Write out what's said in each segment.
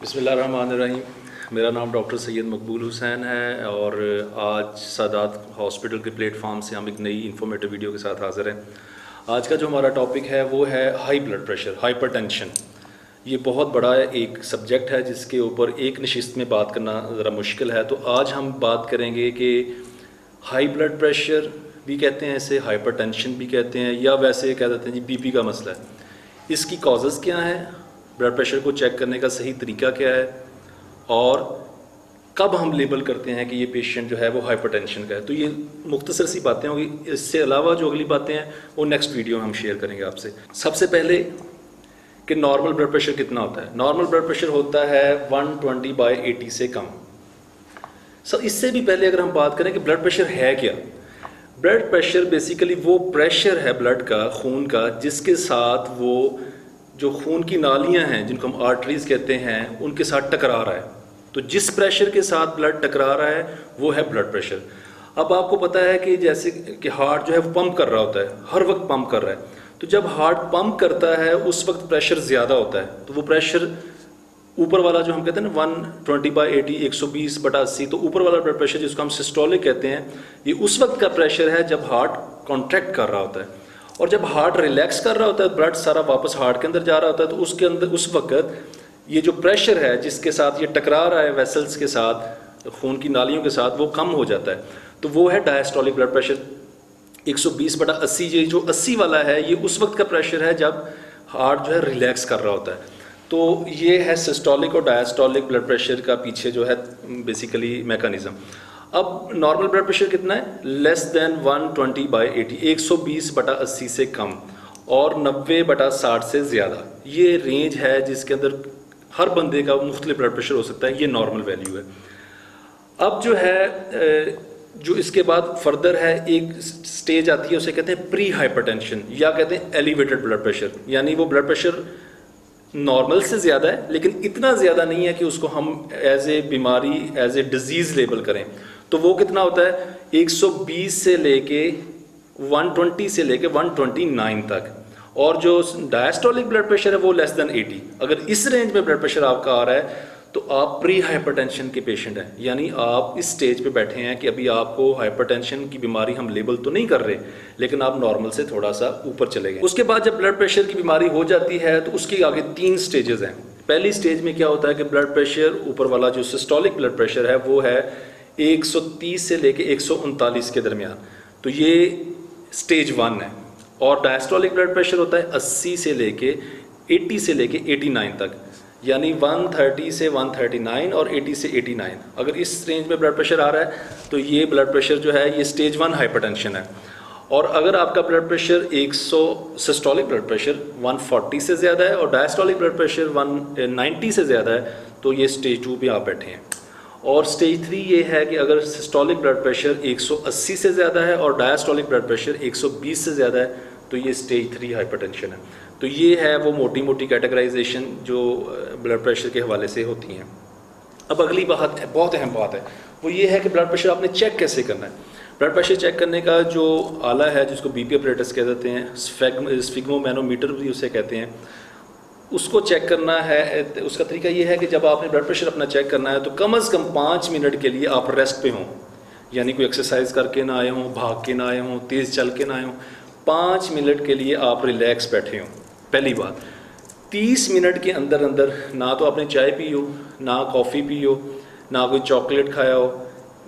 बिस्मिल्लाहिर्रहमानिर्रहीम। मेरा नाम डॉक्टर सैयद मकबूल हुसैन है और आज सादात हॉस्पिटल के प्लेटफॉर्म से हम एक नई इन्फॉर्मेटिव वीडियो के साथ हाज़िर हैं। आज का जो हमारा टॉपिक है वो है हाई ब्लड प्रेशर, हाइपरटेंशन। ये बहुत बड़ा एक सब्जेक्ट है जिसके ऊपर एक नशिस्त में बात करना ज़रा मुश्किल है। तो आज हम बात करेंगे कि हाई ब्लड प्रेशर भी कहते हैं इसे, हाइपरटेंशन भी कहते हैं, या वैसे कह देते हैं जी बीपी का मसला है। इसकी कॉजेज़ क्या हैं, ब्लड प्रेशर को चेक करने का सही तरीका क्या है, और कब हम लेबल करते हैं कि ये पेशेंट जो है वो हाइपरटेंशन का है। तो ये मुख्तसर सी बातें होंगी। इससे अलावा जो अगली बातें हैं वो नेक्स्ट वीडियो में हम शेयर करेंगे आपसे। सबसे पहले कि नॉर्मल ब्लड प्रेशर कितना होता है। नॉर्मल ब्लड प्रेशर होता है 120/80 से कम। इससे भी पहले अगर हम बात करें कि ब्लड प्रेशर है क्या। ब्लड प्रेशर बेसिकली वो प्रेशर है ब्लड का, खून का, जिसके साथ वो जो खून की नालियां हैं जिनको हम आर्टरीज कहते हैं उनके साथ टकरा रहा है। तो जिस प्रेशर के साथ ब्लड टकरा रहा है वो है ब्लड प्रेशर। अब आपको पता है कि जैसे कि हार्ट जो है वो पंप कर रहा होता है, हर वक्त पंप कर रहा है। तो जब हार्ट पंप करता है उस वक्त प्रेशर ज़्यादा होता है। तो वो प्रेशर ऊपर वाला जो हम कहते हैं ना 120/80, 120/80, तो ऊपर वाला ब्लड प्रेशर जिसको हम सिस्टोलिक कहते हैं, ये उस वक्त का प्रेशर है जब हार्ट कॉन्ट्रैक्ट कर रहा होता है। और जब हार्ट रिलैक्स कर रहा होता है, ब्लड सारा वापस हार्ट के अंदर जा रहा होता है, तो उसके अंदर उस वक्त ये जो प्रेशर है जिसके साथ ये टकरा रहा है वेसल्स के साथ, खून की नालियों के साथ, वो कम हो जाता है। तो वो है डायस्टोलिक ब्लड प्रेशर 120/80। ये जो 80 वाला है ये उस वक्त का प्रेशर है जब हार्ट जो है रिलैक्स कर रहा होता है। तो ये है सिस्टोलिक और डायस्टोलिक ब्लड प्रेशर का पीछे जो है बेसिकली मैकेनिज़्म। अब नॉर्मल ब्लड प्रेशर कितना है, लेस देन 120/80, 120/80 से कम, और 90/60 से ज़्यादा। ये रेंज है जिसके अंदर हर बंदे का मुख्तलिफ ब्लड प्रेशर हो सकता है। ये नॉर्मल वैल्यू है। अब जो है जो इसके बाद फर्दर है एक स्टेज आती है, उसे कहते हैं प्री हाइपरटेंशन, या कहते हैं एलिवेटेड ब्लड प्रेशर। यानी वो ब्लड प्रेशर नॉर्मल से ज़्यादा है लेकिन इतना ज़्यादा नहीं है कि उसको हम एज ए बीमारी, एज ए डिजीज़ लेबल करें। तो वो कितना होता है, 120 से लेके 120 से लेके 129 तक। और जो डायस्टोलिक ब्लड प्रेशर है वो लेस देन 80। अगर इस रेंज में ब्लड प्रेशर आपका आ रहा है तो आप प्री हाइपरटेंशन के पेशेंट हैं। यानी आप इस स्टेज पे बैठे हैं कि अभी आपको हाइपरटेंशन की बीमारी हम लेबल तो नहीं कर रहे, लेकिन आप नॉर्मल से थोड़ा सा ऊपर चले गए। उसके बाद जब ब्लड प्रेशर की बीमारी हो जाती है तो उसके आगे 3 स्टेजेस हैं। पहली स्टेज में क्या होता है कि ब्लड प्रेशर ऊपर वाला जो सिस्टोलिक ब्लड प्रेशर है वो है 130 से लेके 139 के दरमियान। तो ये स्टेज 1 है। और डायस्टोलिक ब्लड प्रेशर होता है 80 से लेके 80 से लेके 89 तक। यानी 130 से 139 और 80 से 89। अगर इस रेंज में ब्लड प्रेशर आ रहा है तो ये ब्लड प्रेशर जो है ये स्टेज 1 हाइपरटेंशन है। और अगर आपका blood pressure 100 systolic blood pressure 140 से ज़्यादा है और डायस्टोलिक ब्लड प्रेशर 190 से ज़्यादा है तो ये स्टेज 2 पे आप बैठे हैं। और स्टेज 3 ये है कि अगर सिस्टोलिक ब्लड प्रेशर 180 से ज़्यादा है और डायस्टोलिक ब्लड प्रेशर 120 से ज़्यादा है तो ये स्टेज 3 हाइपरटेंशन है। तो ये है वो मोटी मोटी कैटेगराइजेशन जो ब्लड प्रेशर के हवाले से होती हैं। अब अगली बात है, बहुत अहम बात है, वो ये है कि ब्लड प्रेशर आपने चेक कैसे करना है। ब्लड प्रेशर चेक करने का जो आला है जिसको बीपी अपरेटस कह देते हैं, स्फिग्मोमैनोमीटर भी उसे कहते हैं, उसको चेक करना है। उसका तरीका ये है कि जब आपने ब्लड प्रेशर अपना चेक करना है तो कम से कम 5 मिनट के लिए आप रेस्ट पे हों। यानी कोई एक्सरसाइज करके ना आए हों, भाग के ना आए हों, तेज़ चल के ना आए हों। 5 मिनट के लिए आप रिलैक्स बैठे हों। पहली बात। 30 मिनट के अंदर अंदर ना तो आपने चाय पी हो, ना कॉफ़ी पी हो, ना कोई चॉकलेट खाया हो,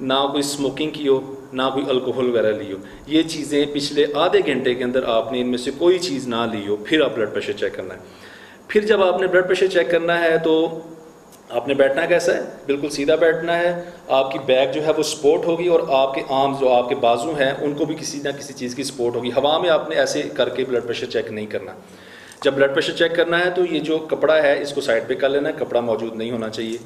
ना कोई स्मोकिंग की हो, ना कोई अल्कोहल वगैरह ली हो। ये चीज़ें पिछले आधे घंटे के अंदर आपने इनमें से कोई चीज़ ना ली हो, फिर आप ब्लड प्रेशर चेक करना है। फिर जब आपने ब्लड प्रेशर चेक करना है तो आपने बैठना कैसा है, बिल्कुल सीधा बैठना है। आपकी बैक जो है वो सपोर्ट होगी और आपके आर्म्स जो आपके बाजू हैं उनको भी किसी ना किसी चीज़ की सपोर्ट होगी। हवा में आपने ऐसे करके ब्लड प्रेशर चेक नहीं करना। जब ब्लड प्रेशर चेक करना है तो ये जो कपड़ा है इसको साइड पे कर लेना है, कपड़ा मौजूद नहीं होना चाहिए।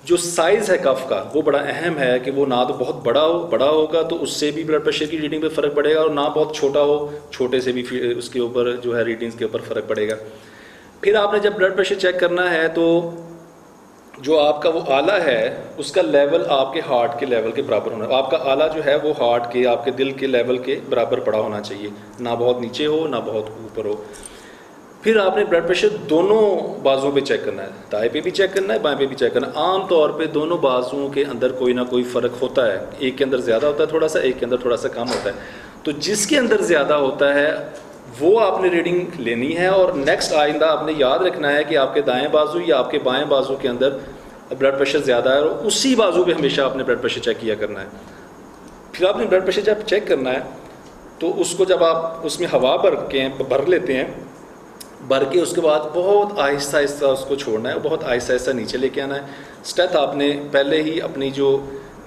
जो साइज़ है कफ का वो बड़ा अहम है कि वो ना तो बहुत बड़ा हो, बड़ा होगा तो उससे भी ब्लड प्रेशर की रीडिंग पे फ़र्क पड़ेगा, और ना बहुत छोटा हो, छोटे से भी उसके ऊपर जो है रीडिंग्स के ऊपर फ़र्क पड़ेगा। फिर आपने जब ब्लड प्रेशर चेक करना है तो जो आपका वो आला है उसका लेवल आपके हार्ट के लेवल के बराबर होना। आपका आला जो है वो हार्ट के, आपके दिल के लेवल के बराबर पड़ा होना चाहिए, ना बहुत नीचे हो ना बहुत ऊपर हो। फिर आपने ब्लड प्रेशर दोनों बाजुओं पे चेक करना है, दाएं पे भी चेक करना है, बाएं पे भी चेक करना है। आम तौर पे दोनों बाजुओं के अंदर कोई ना कोई फ़र्क होता है, एक के अंदर ज़्यादा होता है थोड़ा सा, एक के अंदर थोड़ा सा कम होता है। तो जिसके अंदर ज़्यादा होता है वो आपने रीडिंग लेनी है, और नेक्स्ट आइंदा आपने याद रखना है कि आपके दाएँ बाजू या आपके बाएँ बाजू के अंदर ब्लड प्रेशर ज़्यादा है, और उसी बाजू पर हमेशा आपने ब्लड प्रेशर चेक किया करना है। फिर आपने ब्लड प्रेशर जब चेक करना है तो उसको जब आप उसमें हवा भर लेते हैं, भर के उसके बाद बहुत आहिस्ता आहिस्ता उसको छोड़ना है, बहुत आहिस्ता आहिस्ता नीचे लेके आना है। स्टेथ आपने पहले ही अपनी जो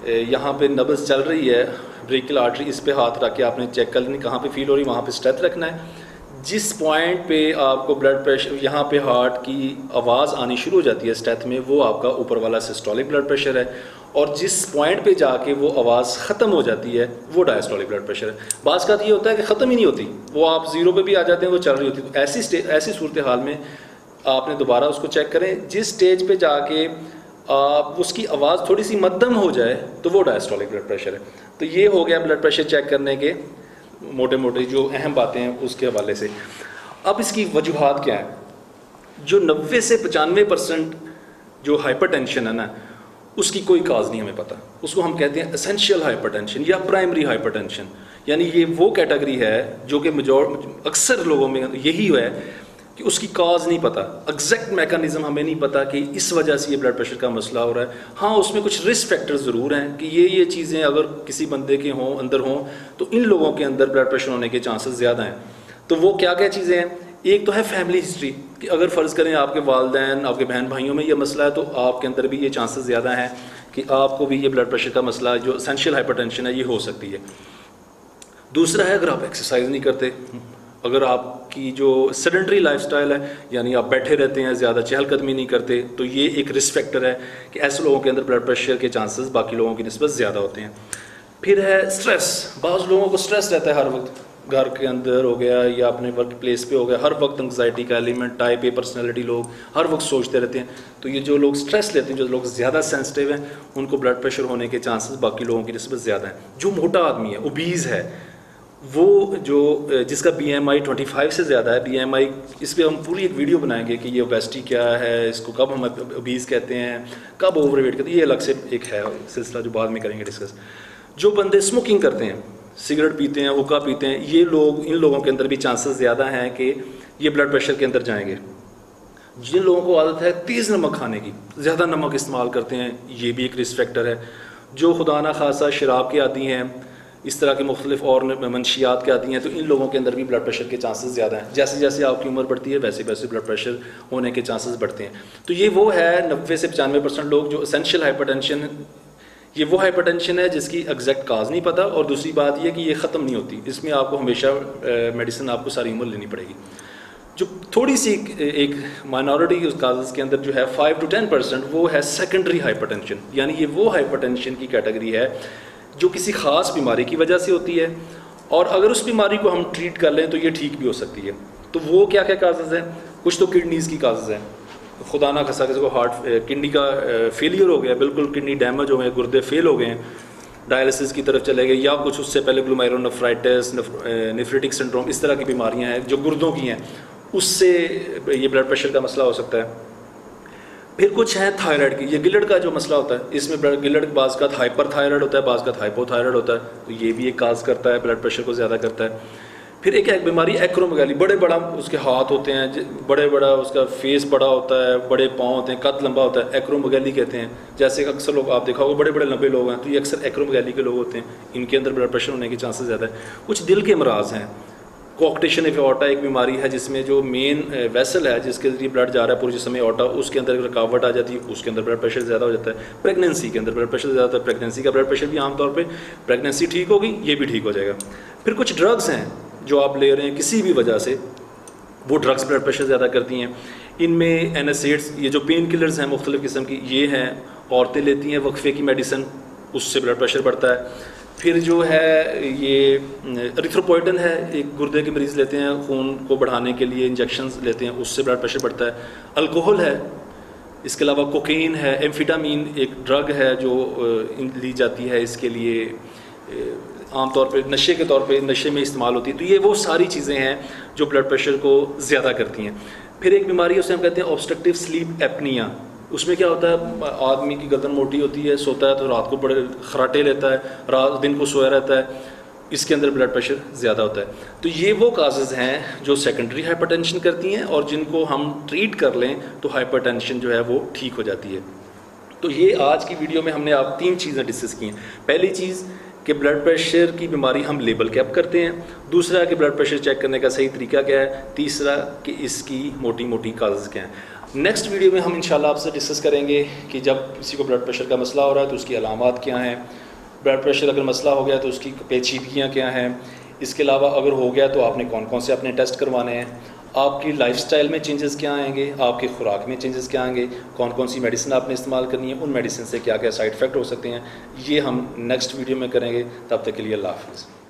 यहाँ पे नब्ज़ चल रही है, ब्रेकियल आर्टरी, इस पे हाथ रख के आपने चेक कर लेनी कहाँ पे फील हो रही है, वहाँ पे स्टेथ रखना है। जिस पॉइंट पे आपको ब्लड प्रेशर, यहाँ पे हार्ट की आवाज़ आनी शुरू हो जाती है स्टेथ में, वो आपका ऊपर वाला सिस्टोलिक ब्लड प्रेशर है, और जिस पॉइंट पे जाके वो आवाज़ ख़त्म हो जाती है वो डायस्टोलिक ब्लड प्रेशर है। बाज़ का ये होता है कि ख़त्म ही नहीं होती, वो आप ज़ीरो पे भी आ जाते हैं, वो चल रही होती है। तो ऐसी सूरत हाल में आपने दोबारा उसको चेक करें। जिस स्टेज पे जाके आप उसकी आवाज़ थोड़ी सी मध्यम हो जाए तो वो डायस्टोलिक ब्लड प्रेशर है। तो ये हो गया ब्लड प्रेशर चेक करने के मोटे मोटे जो अहम बातें हैं उसके हवाले से। अब इसकी वजूहात क्या है? जो 90 से 95% जो हाइपरटेंशन है ना, उसकी कोई काज नहीं हमें पता। उसको हम कहते हैं एसेंशियल हाइपरटेंशन या प्राइमरी हाइपरटेंशन, यानी ये वो कैटेगरी है जो कि अक्सर लोगों में यही है कि उसकी काज नहीं पता, एग्जैक्ट मैकेनिज्म हमें नहीं पता कि इस वजह से ये ब्लड प्रेशर का मसला हो रहा है। हाँ, उसमें कुछ रिस्क फैक्टर्स ज़रूर हैं कि ये चीज़ें अगर किसी बंदे के हों, अंदर हों, तो इन लोगों के अंदर ब्लड प्रेशर होने के चांसेस ज़्यादा हैं। तो वो क्या क्या चीज़ें हैं? एक तो है फैमिली हिस्ट्री, कि अगर फ़र्ज़ करें आपके वालिदैन, आपके बहन भाइयों में ये मसला है, तो आपके अंदर भी ये चांसेस ज़्यादा हैं कि आपको भी ये ब्लड प्रेशर का मसला जो एसेंशियल हाइपरटेंशन है ये हो सकती है। दूसरा है अगर आप एक्सरसाइज नहीं करते, अगर आपकी जो सेडेंटरी लाइफस्टाइल है, यानी आप बैठे रहते हैं, ज़्यादा चहलकदमी नहीं करते, तो ये एक रिस्क फैक्टर है कि ऐसे लोगों के अंदर ब्लड प्रेशर के चांसेस बाकी लोगों की निस्बत ज़्यादा होते हैं। फिर है स्ट्रेस। बाज़ लोगों को स्ट्रेस रहता है हर वक्त, घर के अंदर हो गया या अपने वर्क प्लेस पे हो गया, हर वक्त एंग्जाइटी का एलिमेंट, टाइप ए पर्सनैलिटी लोग हर वक्त सोचते रहते हैं। तो ये जो लोग स्ट्रेस लेते हैं, जो लोग ज़्यादा सेंसिटिव हैं, उनको ब्लड प्रेशर होने के चांसेस बाकी लोगों की निस्बत ज़्यादा हैं। जो मोटा आदमी है, ओबीज़ है, वो जो जिसका BMI 25 से ज़्यादा है, BMI, इस पर हम पूरी एक वीडियो बनाएंगे कि ये ओबेसिटी क्या है, इसको कब हम ओबीज़ कहते हैं, कब ओवरवेट कहते हैं, ये अलग से एक है सिलसिला जो बाद में करेंगे डिस्कस। जो बंदे स्मोकिंग करते हैं, सिगरेट पीते हैं, हुक्का पीते हैं, ये लोग, इन लोगों के अंदर भी चांसेस ज़्यादा हैं कि ये ब्लड प्रेशर के अंदर जाएंगे। जिन लोगों को आदत है तेज़ नमक खाने की, ज़्यादा नमक इस्तेमाल करते हैं, ये भी एक रिस्क फैक्टर है। जो खुदा ना खासा शराब के आदी हैं, इस तरह के मुख्तलिफ और मंशियात के आदी हैं, तो इन लोगों के अंदर भी ब्लड प्रेशर के चांसेस ज़्यादा हैं। जैसे जैसे आपकी उम्र बढ़ती है वैसे वैसे ब्लड प्रेशर होने के चांसेस बढ़ते हैं। तो ये वो है 90 से 95% लोग जो एसेंशियल हाइपरटेंशन, ये वो हाइपरटेंशन है जिसकी एग्जैक्ट काज नहीं पता, और दूसरी बात यह कि ये ख़त्म नहीं होती, इसमें आपको हमेशा मेडिसिन आपको सारी उम्र लेनी पड़ेगी। जो थोड़ी सी एक माइनॉरिटी काजेज़ के अंदर जो है 5 to 10%, वो है सेकेंडरी हाइपरटेंशन, यानी ये वो हाइपरटेंशन की कैटेगरी है जो किसी ख़ास बीमारी की वजह से होती है, और अगर उस बीमारी को हम ट्रीट कर लें तो ये ठीक भी हो सकती है। तो वो क्या क्या काजेज़ हैं? कुछ तो किडनीज़ की काजेज़ हैं, खुदा ना खसा किसी को किडनी का फेलियर हो गया, बिल्कुल किडनी डैमेज हो गए, गुर्दे फेल हो गए हैं, डायलिसिस की तरफ चले गए, या कुछ उससे पहले ग्लोमेरुलोनेफ्राइटिस, नेफ्रेटिक सिंड्रोम, इस तरह की बीमारियां हैं जो गुर्दों की हैं, उससे ये ब्लड प्रेशर का मसला हो सकता है। फिर कुछ है थायराइड की, ये गिलट का जो मसला होता है, इसमें गिलट बाज़ का हाइपर थायराइड होता है, बाज़ का हाइपोथायराइड होता है, तो ये भी एक काज करता है, ब्लड प्रेशर को ज़्यादा करता है। फिर एक बीमारी एक्रोमेगाली, बड़े बड़ा उसके हाथ होते हैं, बड़े बड़ा उसका फेस बड़ा होता है, बड़े पाँव होते हैं, कद लंबा होता है, एक्रोमेगाली कहते हैं। जैसे अक्सर लोग आप देखा होगा बड़े बड़े लंबे लोग हैं, तो ये अक्सर एक्रोमेगाली के लोग होते हैं, इनके अंदर ब्लड प्रेशर होने के चांसेस ज़्यादा है। कुछ दिल के अमराज हैं, कोऑक्टेशन ऑफ एओर्टा एक बीमारी है जिसमें जो मेन वेसल है जिसके जरिए ब्लड जा रहा है पूरे जिस्म में, एओर्टा, उसके अंदर रुकावट आ जाती है, उसके अंदर ब्लड प्रेशर ज़्यादा हो जाता है। प्रेगनेंसी के अंदर ब्लड प्रेशर ज़्यादा होता है, प्रेगनेंसी का ब्लड प्रेशर भी आमतौर पर प्रेगनेंसी ठीक होगी, ये भी ठीक हो जाएगा। फिर कुछ ड्रग्स हैं जो आप ले रहे हैं किसी भी वजह से, वो ड्रग्स ब्लड प्रेशर ज़्यादा करती हैं। इनमें NSAIDs, ये जो पेन किलर्स हैं मुख्तलिफ़ किस्म की, ये हैं, औरतें लेती हैं वक्फे की मेडिसिन, उससे ब्लड प्रेशर बढ़ता है। फिर जो है ये एरिथ्रोपोइटिन है, एक गुर्दे के मरीज़ लेते हैं, खून को बढ़ाने के लिए इंजेक्शंस लेते हैं, उससे ब्लड प्रेशर बढ़ता है। अल्कोहल है, इसके अलावा कोकीन है, एम्फिटामीन एक ड्रग है जो ली जाती है इसके लिए आमतौर पे नशे के तौर पे नशे में इस्तेमाल होती है। तो ये वो सारी चीज़ें हैं जो ब्लड प्रेशर को ज़्यादा करती हैं। फिर एक बीमारी है, उसे हम कहते हैं ऑब्स्ट्रक्टिव स्लीप एपनिया। उसमें क्या होता है, आदमी की गर्दन मोटी होती है, सोता है तो रात को बड़े खराटे लेता है, रात दिन को सोया रहता है, इसके अंदर ब्लड प्रेशर ज़्यादा होता है। तो ये वो काजेज़ हैं जो सेकेंडरी हाइपरटेंशन करती हैं, और जिनको हम ट्रीट कर लें तो हाइपरटेंशन जो है वो ठीक हो जाती है। तो ये आज की वीडियो में हमने आप 3 चीज़ें डिस्कस की हैं। पहली चीज़ कि ब्लड प्रेशर की बीमारी हम लेबल कैप करते हैं, दूसरा कि ब्लड प्रेशर चेक करने का सही तरीका क्या है, तीसरा कि इसकी मोटी मोटी काजेज़ क्या हैं। नेक्स्ट वीडियो में हम इंशाल्लाह आपसे डिस्कस करेंगे कि जब किसी को ब्लड प्रेशर का मसला हो रहा है तो उसकी अलामात क्या हैं, ब्लड प्रेशर अगर मसला हो गया तो उसकी पेचीदगियाँ क्या हैं, इसके अलावा अगर हो गया तो आपने कौन कौन से अपने टेस्ट करवाने हैं, आपकी लाइफस्टाइल में चेंजेस क्या आएंगे, आपकी खुराक में चेंजेस क्या आएंगे, कौन कौन सी मेडिसिन आपने इस्तेमाल करनी है, उन मेडिसिन से क्या क्या साइड इफ़ेक्ट हो सकते हैं, ये हम नेक्स्ट वीडियो में करेंगे। तब तक के लिए अल्लाह हाफ़िज़।